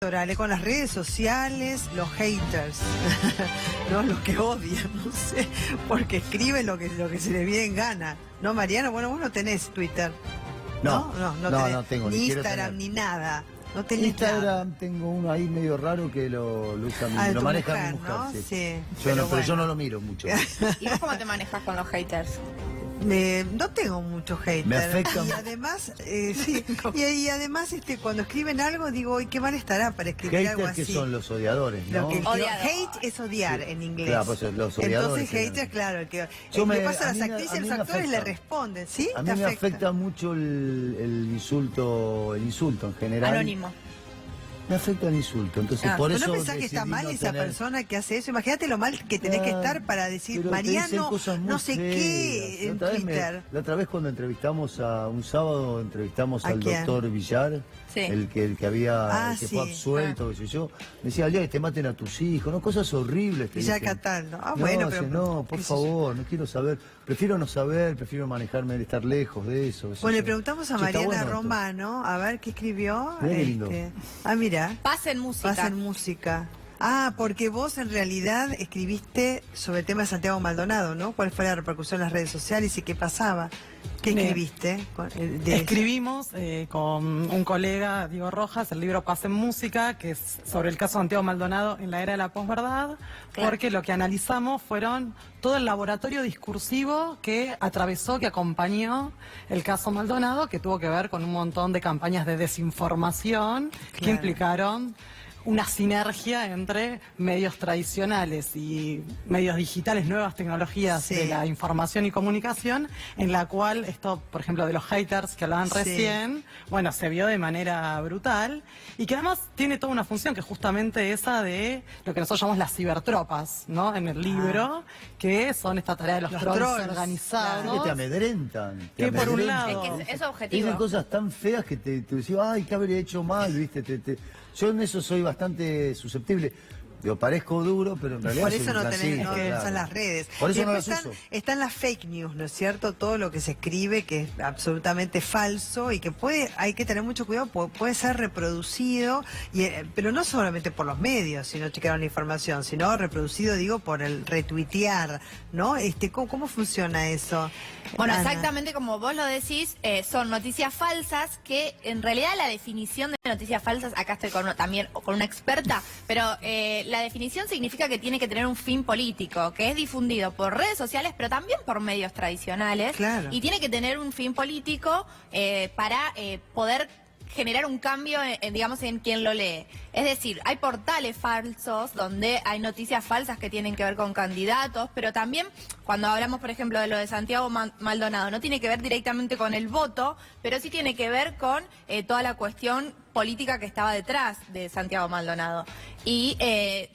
Orale, con las redes sociales, los haters, ¿no? Los que odian, no sé, porque escriben lo que se les viene en gana. ¿No, Mariano? Bueno, vos no tenés Twitter. No tengo. Ni Instagram, ni nada. No tenés Instagram nada. Tengo uno ahí medio raro que lo usa lo maneja mujer, mi mujer, ¿no? Sí. Pero yo no lo miro mucho. ¿Y vos cómo te manejas con los haters? No tengo muchos haters. Me afecta. Y además, sí, y además cuando escriben algo digo, "Ay, qué mal estará para escribir algo Haters así". que son los odiadores, ¿no? Hate es odiar en inglés. Claro, pues los odiadores. Entonces haters, claro, el que pasa a las actrices y los actores le responden, ¿sí? A mí me afecta mucho el insulto en general. Anónimo. Me afecta el insulto, entonces por eso ¿No pensás que está mal esa persona que hace eso? Imagínate lo mal que tenés que estar para decir, Mariano, no sé qué, en Twitter. La otra vez cuando entrevistamos un sábado, entrevistamos al quién? doctor Villar, Sí. el que que fue absuelto, qué sé yo. Me decía, al día que te maten a tus hijos, ¿no? Cosas horribles. Villar Cataldo. No, por favor, no quiero saber. Prefiero no saber, prefiero manejarme, estar lejos de eso. Bueno, le preguntamos a Mariana Romano, a ver qué escribió. Mirá qué lindo. Mira. Pasen música. Pasen música. Porque vos en realidad escribiste sobre el tema de Santiago Maldonado, ¿no? ¿Cuál fue la repercusión en las redes sociales y qué pasaba? ¿Qué escribiste? Escribimos con un colega, Diego Rojas, el libro Pasen Música, que es sobre el caso de Santiago Maldonado en la era de la posverdad, porque lo que analizamos fueron todo el laboratorio discursivo que atravesó, que acompañó el caso Maldonado, que tuvo que ver con un montón de campañas de desinformación que implicaron una sinergia entre medios tradicionales y medios digitales, nuevas tecnologías de la información y comunicación, en la cual esto, por ejemplo, de los haters que hablaban recién, bueno, se vio de manera brutal y que además tiene toda una función que es justamente esa de lo que nosotros llamamos las cibertropas, ¿no? En el libro, que son esta tarea de los trolls organizados. Que te amedrentan. Que por un lado es que es objetivo. Dicen cosas tan feas que te decís, ay, ¿qué habré hecho mal? ¿Viste? Yo en eso soy bastante susceptible. Yo parezco duro, pero en realidad por eso no clasista, usás las redes. Por eso no las uso. Están las fake news, ¿no es cierto? Todo lo que se escribe que es absolutamente falso y que hay que tener mucho cuidado, puede ser reproducido, pero no solamente por los medios, sino chequear la información, sino reproducido, digo, por el retuitear, ¿no? ¿Cómo funciona eso? Bueno, Ana. exactamente como vos lo decís, son noticias falsas que en realidad la definición de noticias falsas, acá estoy también con una experta, pero la definición significa que tiene que tener un fin político, que es difundido por redes sociales, pero también por medios tradicionales. Claro. Y tiene que tener un fin político para poder generar un cambio, digamos, en quien lo lee. Es decir, hay portales falsos donde hay noticias falsas que tienen que ver con candidatos, pero también cuando hablamos, por ejemplo, de lo de Santiago Maldonado, no tiene que ver directamente con el voto, pero sí tiene que ver con toda la cuestión política que estaba detrás de Santiago Maldonado. Y,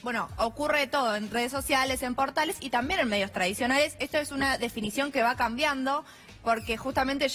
bueno, ocurre todo en redes sociales, en portales y también en medios tradicionales. Esto es una definición que va cambiando, porque justamente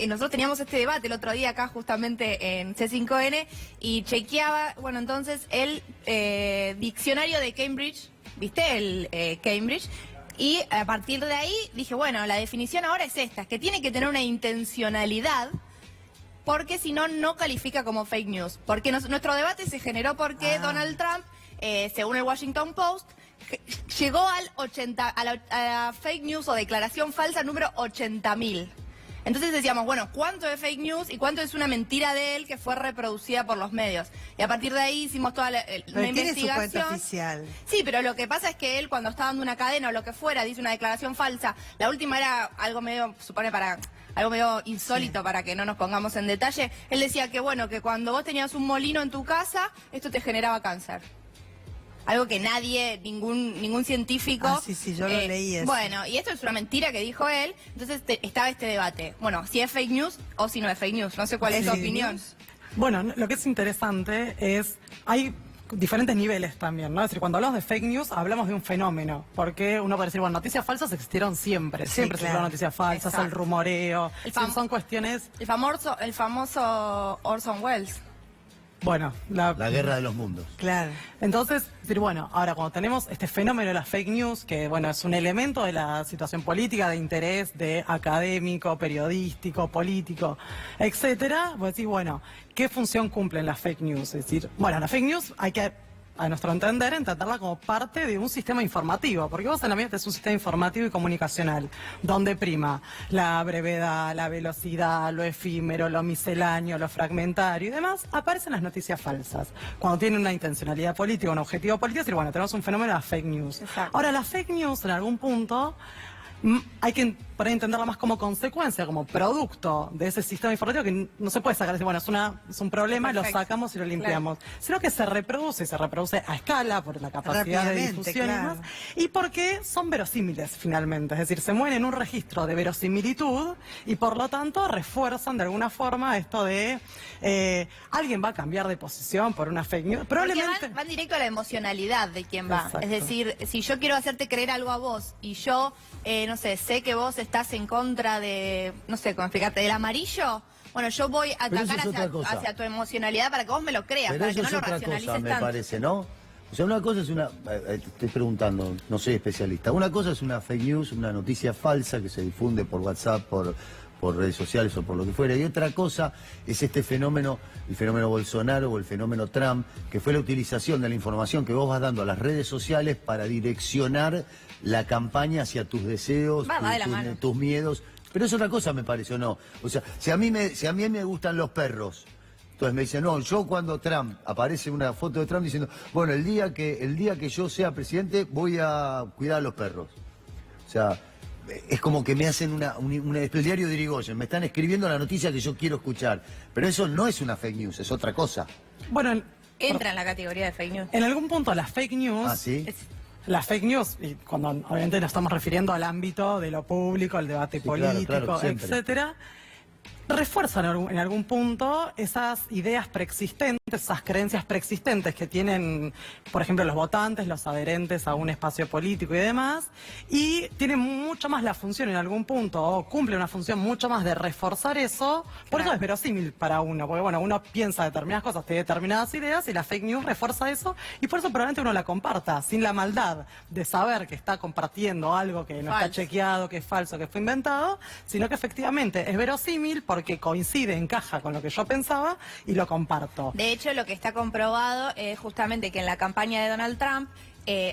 nosotros teníamos este debate el otro día acá justamente en C5N y chequeaba, bueno, entonces el diccionario de Cambridge, ¿viste? El Cambridge. Y a partir de ahí dije, bueno, la definición ahora es esta, es que tiene que tener una intencionalidad, porque si no, no califica como fake news. Porque nuestro debate se generó porque Donald Trump, según el Washington Post, llegó a la fake news o declaración falsa número 80.000. Entonces decíamos, bueno, ¿cuánto es fake news y cuánto es una mentira de él que fue reproducida por los medios? Y a partir de ahí hicimos toda una investigación. Tiene su cuenta oficial. Sí, pero lo que pasa es que él cuando está dando una cadena o lo que fuera, dice una declaración falsa. La última era algo medio, algo medio insólito para que no nos pongamos en detalle. Él decía que, bueno, que cuando vos tenías un molino en tu casa, esto te generaba cáncer. Algo que nadie, ningún científico... Sí, yo lo leí eso. Bueno, y esto es una mentira que dijo él, entonces estaba este debate. Bueno, si es fake news o si no es fake news, no sé cuál es tu opinión. Bueno, lo que es interesante es, hay diferentes niveles también, ¿no? Es decir, cuando hablamos de fake news hablamos de un fenómeno, porque uno puede decir, bueno, noticias falsas existieron siempre, siempre se hicieron noticias falsas, el rumoreo, son cuestiones... El famoso Orson Welles. Bueno, La guerra de los mundos. Claro. entonces, decir, bueno, ahora cuando tenemos este fenómeno de las fake news, que bueno, es un elemento de la situación política, de interés, de académico, periodístico, político, etcétera, vos decís, bueno, ¿qué función cumplen las fake news? Es decir, bueno, las fake news hay que, a nuestro entender, entenderla como parte de un sistema informativo, porque vos en la medida es un sistema informativo y comunicacional, donde prima la brevedad, la velocidad, lo efímero, lo misceláneo, lo fragmentario y demás, aparecen las noticias falsas. Cuando tienen una intencionalidad política, un objetivo político, es decir, bueno, tenemos un fenómeno de las fake news. Exacto. Ahora, las fake news en algún punto hay que por ahí entenderla más como consecuencia, como producto de ese sistema informativo que no se puede sacar, decir, bueno, es un problema, Perfecto. lo sacamos y lo limpiamos, sino que se reproduce a escala por la capacidad de Rápidamente, difusión y claro. demás, y porque son verosímiles finalmente, es decir, se mueven en un registro de verosimilitud y por lo tanto refuerzan de alguna forma esto de alguien va a cambiar de posición por una fake news, Porque probablemente... van directo a la emocionalidad de quien va. Exacto. Es decir, si yo quiero hacerte creer algo a vos y yo, no sé que vos estás en contra de, no sé cómo explicarte, del amarillo, bueno, yo voy a Pero eso atacar es otra cosa. hacia tu emocionalidad para que vos me lo creas, Pero para eso que no es lo otra racionalices cosa, me tanto. parece, ¿no? O sea, una cosa es una... te estoy preguntando, no soy especialista. Una cosa es una fake news, una noticia falsa que se difunde por WhatsApp, por redes sociales o por lo que fuera. Y otra cosa es este fenómeno, el fenómeno Bolsonaro o el fenómeno Trump, que fue la utilización de la información que vos vas dando a las redes sociales para direccionar la campaña hacia tus deseos, Va de la mano. tus miedos. Pero es otra cosa, me parece, ¿o no? O sea, si a mí me gustan los perros, entonces me dicen, no, yo cuando Trump, aparece una foto de Trump diciendo, bueno, el día que yo sea presidente voy a cuidar a los perros. O sea, es como que me hacen el diario de Irigoyen, me están escribiendo la noticia que yo quiero escuchar. Pero eso no es una fake news, es otra cosa. Bueno, Entra en la categoría de fake news. en algún punto las fake news... Ah, ¿sí? Las fake news, y cuando obviamente nos estamos refiriendo al ámbito de lo público, al debate Sí, claro, político, claro, siempre. etcétera, refuerzan en algún punto esas ideas preexistentes, esas creencias preexistentes que tienen, por ejemplo, los votantes, los adherentes a un espacio político y demás, y tienen mucho más la función en algún punto, o cumple una función mucho más de reforzar eso, por eso es verosímil para uno, porque bueno, uno piensa determinadas cosas, tiene determinadas ideas, y la fake news refuerza eso, y por eso probablemente uno la comparta, sin la maldad de saber que está compartiendo algo que no está Falso. chequeado, que es falso, que fue inventado, sino que efectivamente es verosímil porque coincide, encaja con lo que yo pensaba y lo comparto. De hecho, lo que está comprobado es justamente que en la campaña de Donald Trump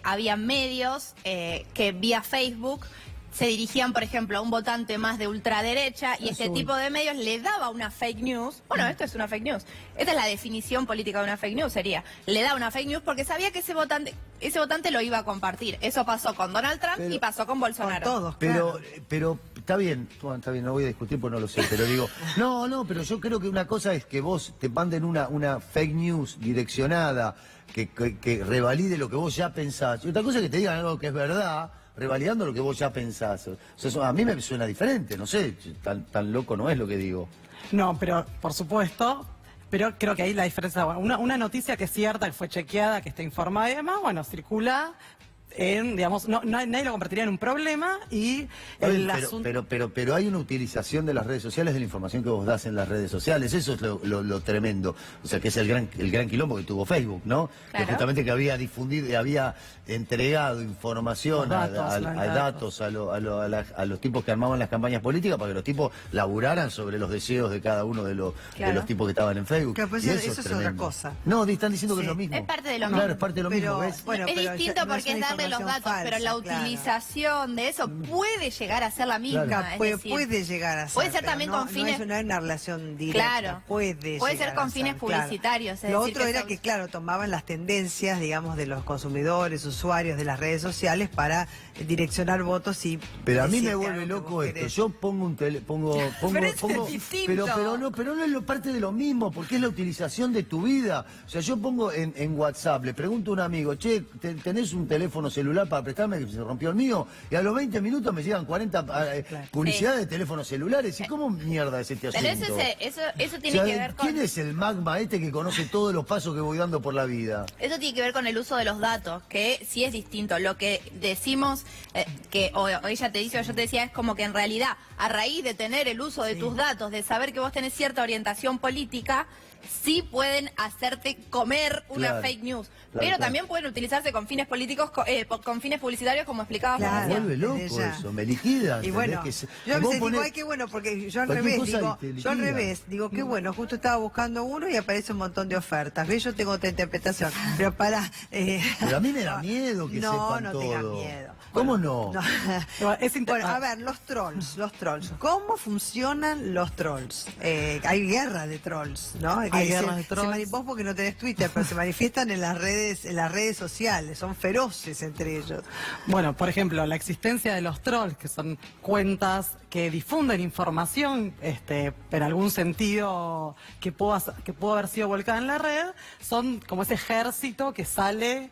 había medios que vía Facebook se dirigían, por ejemplo, a un votante más de ultraderecha y este tipo de medios le daba una fake news. Bueno, esto es una fake news. Esta es la definición política de una fake news, sería. Le da una fake news porque sabía que ese votante lo iba a compartir. Eso pasó con Donald Trump y pasó con Con Bolsonaro. todos, Pero, claro. pero está bien, bueno, está bien, no voy a discutir porque no lo sé, pero digo, no, pero yo creo que una cosa es que vos te manden una fake news direccionada que revalide lo que vos ya pensás, y otra cosa es que te digan algo que es verdad, revalidando lo que vos ya pensás. O sea, eso a mí me suena diferente, no sé, tan loco no es lo que digo. No, pero por supuesto, pero creo que ahí la diferencia, bueno, una noticia que es cierta, que fue chequeada, que está informada y demás, bueno, circula en, digamos, nadie lo convertiría en un problema y el asunto... Pero hay una utilización de las redes sociales, de la información que vos das en las redes sociales, eso es lo tremendo. O sea, que es el gran quilombo que tuvo Facebook, ¿no? Claro. Que justamente que había difundido, había entregado información Los datos, a los tipos que armaban las campañas políticas para que los tipos laburaran sobre los deseos de cada uno de los tipos que estaban en Facebook. Claro, pues Y eso es otra tremendo. cosa. No, están diciendo que Sí. es lo mismo. Es parte de lo Claro, mismo. es parte de lo Pero, mismo, ¿ves? bueno, es pero distinto no porque es una darle los información datos, pero la falsa, claro. utilización de eso puede llegar a ser la misma. Claro. Es Puede, decir, puede llegar a ser. puede ser pero también no, con fines- No es una relación directa. Claro. Puede Puede llegar ser con a fines claro. publicitarios, es Lo decir, otro que era son- que, claro, tomaban las tendencias, digamos, de los consumidores, usuarios de las redes sociales para direccionar votos y. Pero a mí decirte me vuelve algo que loco vos esto. querés. Yo pongo un pongo Pero eso es distinto. pero no es parte de lo mismo, porque es la utilización de tu vida. O sea, yo pongo en WhatsApp, le pregunto a un amigo, che, ¿tenés un teléfono celular para prestarme que se rompió el mío? Y a los 20 minutos me llegan 40 publicidades de teléfonos celulares. ¿Y cómo mierda es este Pero asunto? eso O tiene sea, que ver con... ¿quién es el magma este que conoce todos los pasos que voy dando por la vida? Eso tiene que ver con el uso de los datos, que sí es distinto. Lo que decimos, o ella te dice o yo te decía, es como que en realidad, a raíz de tener el uso de tus datos, de saber que vos tenés cierta orientación política, sí pueden hacerte comer una Claro, fake news, claro, pero claro. también pueden utilizarse con fines políticos, con fines publicitarios, como explicaba Claro. Me Florencia. vuelve loco desde ya. eso, me liquida. Y ¿entendés? bueno, Que se- yo a vos veces digo, ponés- ay, qué bueno, porque yo al cualquier revés cosa digo, y te yo al liquidan. revés digo, qué bueno, justo estaba buscando uno y aparece un montón de ofertas. ¿Ves? Yo tengo otra interpretación, pero para... Pero a mí me da miedo que no, sepan no todo. tengas miedo. ¿Cómo Bueno, no? Es inter- Bueno, a ver, los trolls. ¿Cómo funcionan los trolls? Hay guerra de trolls, ¿no? Hay guerra de trolls. Vos porque no tenés Twitter, pero se manifiestan en las redes sociales, son feroces entre ellos. Bueno, por ejemplo, la existencia de los trolls, que son cuentas que difunden información, en algún sentido que pudo haber sido volcada en la red, son como ese ejército que sale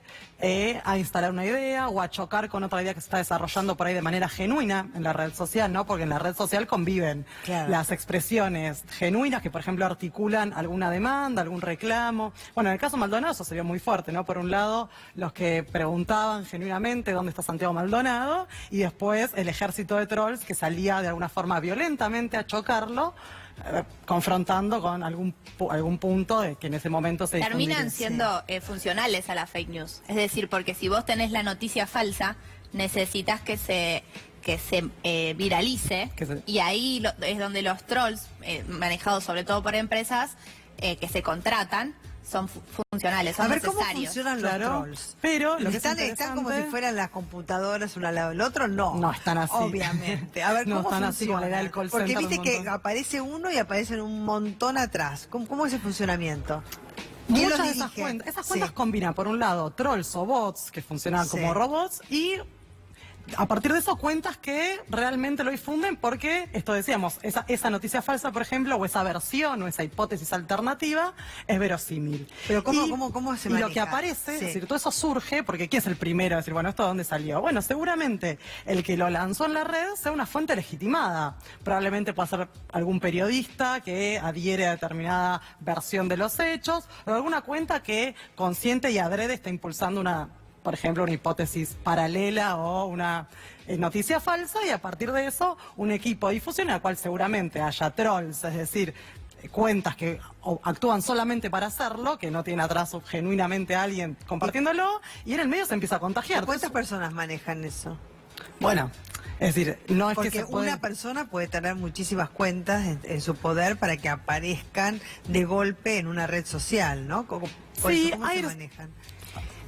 a instalar una idea o a chocar con otra idea que se está desarrollando por ahí de manera genuina en la red social, ¿no? Porque en la red social conviven Claro. las expresiones genuinas que, por ejemplo, articulan alguna demanda, algún reclamo. Bueno, en el caso Maldonado eso se vio muy fuerte, ¿no? Por un lado, los que preguntaban genuinamente dónde está Santiago Maldonado, y después el ejército de trolls que salía de alguna forma violentamente a chocarlo, confrontando con algún punto de que en ese momento se Terminan difundía. siendo funcionales a la fake news. Es decir, porque si vos tenés la noticia falsa, necesitas que se viralice, Que se- y ahí es donde los trolls, manejados sobre todo por empresas que se contratan, son funcionales, son A ver, ¿cómo necesarios. funcionan los Claro, trolls? pero lo que es están como si interesante- fueran las computadoras una al lado del otro, no. No están así. Obviamente. A ver, No ¿cómo están así como la idea del funcionan? call Porque center viste de un que montón. aparece uno y aparecen un montón atrás. ¿Cómo es el funcionamiento? ¿Quién Muchas los de esas dirige? cuentas, esas Sí. cuentas combinan, por un lado, trolls o bots que funcionan Sí. como robots, y a partir de eso cuentas que realmente lo difunden porque, esto decíamos, esa noticia falsa, por ejemplo, o esa versión o esa hipótesis alternativa es verosímil. Pero ¿cómo se Y lo maneja? que aparece, Sí. es decir, todo eso surge porque ¿quién es el primero a decir, bueno, ¿esto de dónde salió? Bueno, seguramente el que lo lanzó en la red sea una fuente legitimada. Probablemente pueda ser algún periodista que adhiere a determinada versión de los hechos, o alguna cuenta que consciente y adrede está impulsando por ejemplo, una hipótesis paralela o una noticia falsa, y a partir de eso un equipo de difusión en el cual seguramente haya trolls, es decir, cuentas que actúan solamente para hacerlo, que no tienen atrás genuinamente a alguien compartiéndolo, y en el medio se empieza a contagiar. ¿Cuántas personas manejan eso? Bueno, es decir, no es Porque que se puede... una persona puede tener muchísimas cuentas en su poder para que aparezcan de golpe en una red social, ¿no? ¿Cómo Sí, se hay- manejan?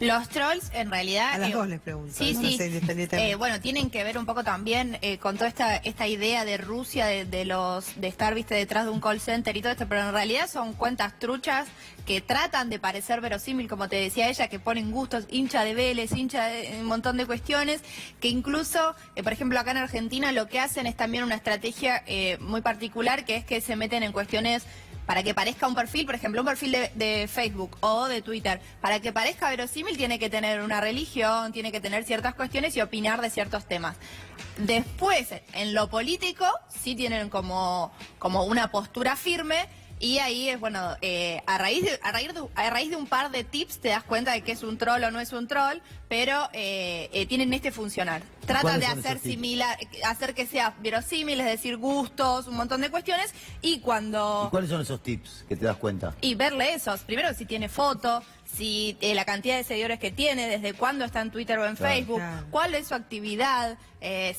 Los trolls, en realidad... A las dos les pregunto, Sí, no sí. sé, independientemente. Bueno, tienen que ver un poco también con toda esta idea de Rusia, de estar, viste, detrás de un call center y todo esto, pero en realidad son cuentas truchas que tratan de parecer verosímil, como te decía ella, que ponen gustos, hincha de Vélez, hincha de un montón de cuestiones, que incluso, por ejemplo, acá en Argentina lo que hacen es también una estrategia muy particular, que es que se meten en cuestiones para que parezca un perfil, por ejemplo, un perfil de Facebook o de Twitter. Para que parezca verosímil tiene que tener una religión, tiene que tener ciertas cuestiones y opinar de ciertos temas. Después, en lo político, sí tienen como una postura firme. Y ahí es, bueno, a raíz de un par de tips te das cuenta de que es un troll o no es un troll, pero tienen este funcionar. Tratan de ¿Cuáles son hacer esos tips? similar, hacer que sea verosímil, es decir, gustos, un montón de cuestiones, y ¿Y cuando... cuáles son esos tips que te das cuenta? Y verle esos, primero si tiene foto, si la cantidad de seguidores que tiene, desde cuándo está en Twitter o en Claro. Facebook, Claro. cuál es su actividad,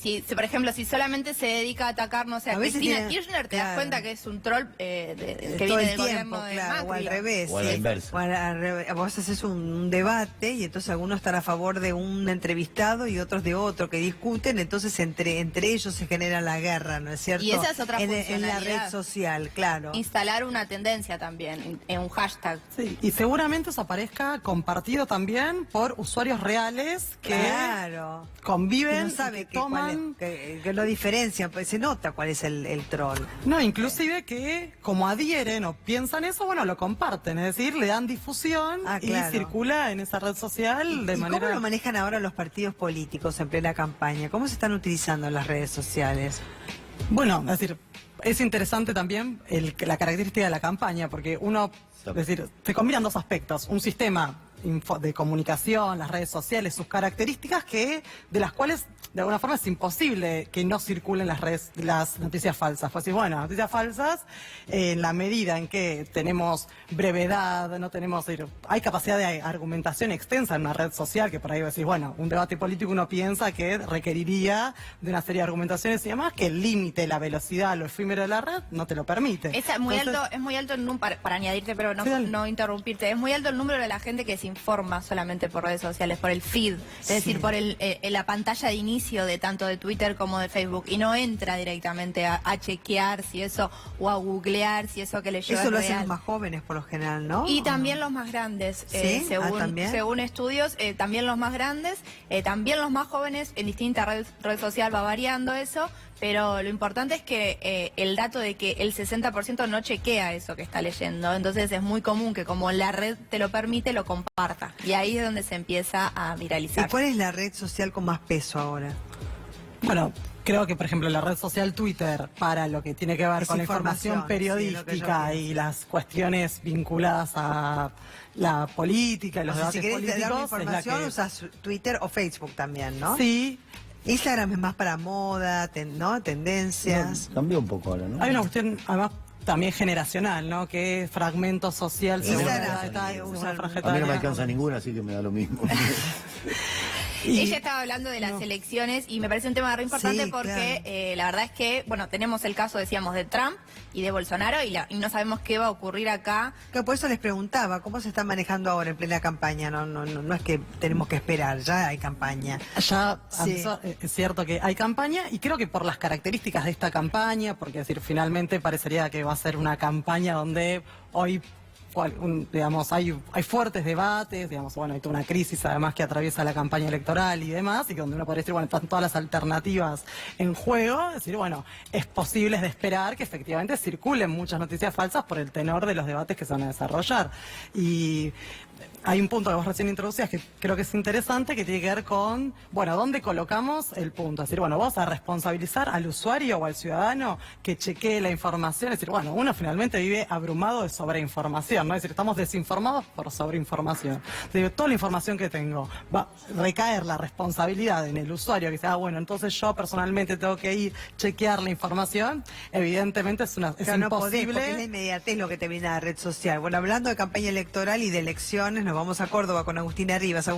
si, por ejemplo, si solamente se dedica a atacar, no sé, A a veces Cristina tiene- Kirchner, te das claro. cuenta que es un troll que Todo viene el del tiempo, gobierno de claro, o al Macri. revés. O a la sí. inversa. O al revés. Vos haces un debate y entonces algunos están a favor de un entrevistado y otros de otro que discuten, entonces entre ellos se genera la guerra, ¿no es cierto? Y esa es otra en la funcionalidad. red social, claro. Instalar una tendencia también, en un hashtag. Sí, y seguramente eso aparezca compartido también por usuarios reales que Claro. conviven, Que no y sabe que toman... que lo diferencian, pues se nota cuál es el troll. No, inclusive que como adhieren o piensan eso, bueno, lo comparten, es decir, le dan difusión y Claro. circula en esa red social de ¿Y manera... cómo lo manejan ahora los partidos políticos en plena campaña? ¿Cómo se están utilizando las redes sociales? Bueno, es decir, es interesante también la característica de la campaña, porque uno, es decir, se combinan dos aspectos, un sistema de comunicación, las redes sociales, sus características de las cuales de alguna forma es imposible que no circulen las noticias falsas. Pues sí, bueno, noticias falsas en la medida en que tenemos brevedad, no tenemos, hay capacidad de argumentación extensa en una red social, que por ahí decís, bueno, un debate político uno piensa que requeriría de una serie de argumentaciones y demás, que el límite, la velocidad, lo efímero de la red no te lo permite. Es muy alto el número, para añadirte, pero no interrumpirte, es muy alto el número de la gente que se informa solamente por redes sociales, por el feed, es decir, por la pantalla de inicio de tanto de Twitter como de Facebook, y no entra directamente a chequear si eso, o a googlear si eso que le lleva Eso es lo real. hacen los más jóvenes por lo general, ¿no? Y también los más grandes, ¿Sí? según estudios, también los más grandes, también los más jóvenes, en distintas red social va variando eso, pero lo importante es que el dato de que el 60% no chequea eso que está leyendo, entonces es muy común que como la red te lo permite, lo comparta, y ahí es donde se empieza a viralizar. ¿Y cuál es la red social con más peso ahora? Bueno, creo que, por ejemplo, la red social Twitter, para lo que tiene que ver Es con la información, información periodística sí, y las cuestiones vinculadas a la política y los O sea, si debates querés dar una políticos, es la información, que... usas Twitter o Facebook también, ¿no? Sí. Instagram es más para moda, ¿no? Tendencias. Cambió un poco ahora, ¿no? Hay una cuestión, además, también generacional, ¿no? Que es fragmento social según la Instagram, edad etaria, sí, según usan- la franja A mí no me etaria. alcanza ninguna, así que me da lo mismo. Ella estaba hablando de las elecciones y me parece un tema re importante Sí, porque claro. la verdad es que, bueno, tenemos el caso, decíamos, de Trump y de Bolsonaro y no sabemos qué va a ocurrir acá. Que por eso les preguntaba, ¿cómo se está manejando ahora en plena campaña? No es que tenemos que esperar, ya hay campaña. Ya Sí. es cierto que hay campaña y creo que por las características de esta campaña, porque es decir, finalmente parecería que va a ser una campaña donde hoy digamos, hay fuertes debates, digamos, bueno, hay toda una crisis además que atraviesa la campaña electoral y demás, y donde uno podría decir, bueno, están todas las alternativas en juego, es decir, bueno, es posible de esperar que efectivamente circulen muchas noticias falsas por el tenor de los debates que se van a desarrollar. Y hay un punto que vos recién introducías que creo que es interesante, que tiene que ver con, bueno, ¿dónde colocamos el punto? Es decir, bueno, vamos a responsabilizar al usuario o al ciudadano que chequee la información. Es decir, bueno, uno finalmente vive abrumado de sobreinformación, ¿no? Es decir, estamos desinformados por sobreinformación. Es decir, toda la información que tengo va a recaer la responsabilidad en el usuario, que sea, bueno, entonces yo personalmente tengo que ir chequear la información. Evidentemente es Pero no podés, imposible. porque es la inmediatez lo que te viene a la red social. Bueno, hablando de campaña electoral y de elecciones, nos vamos a Córdoba con Agustina Rivas.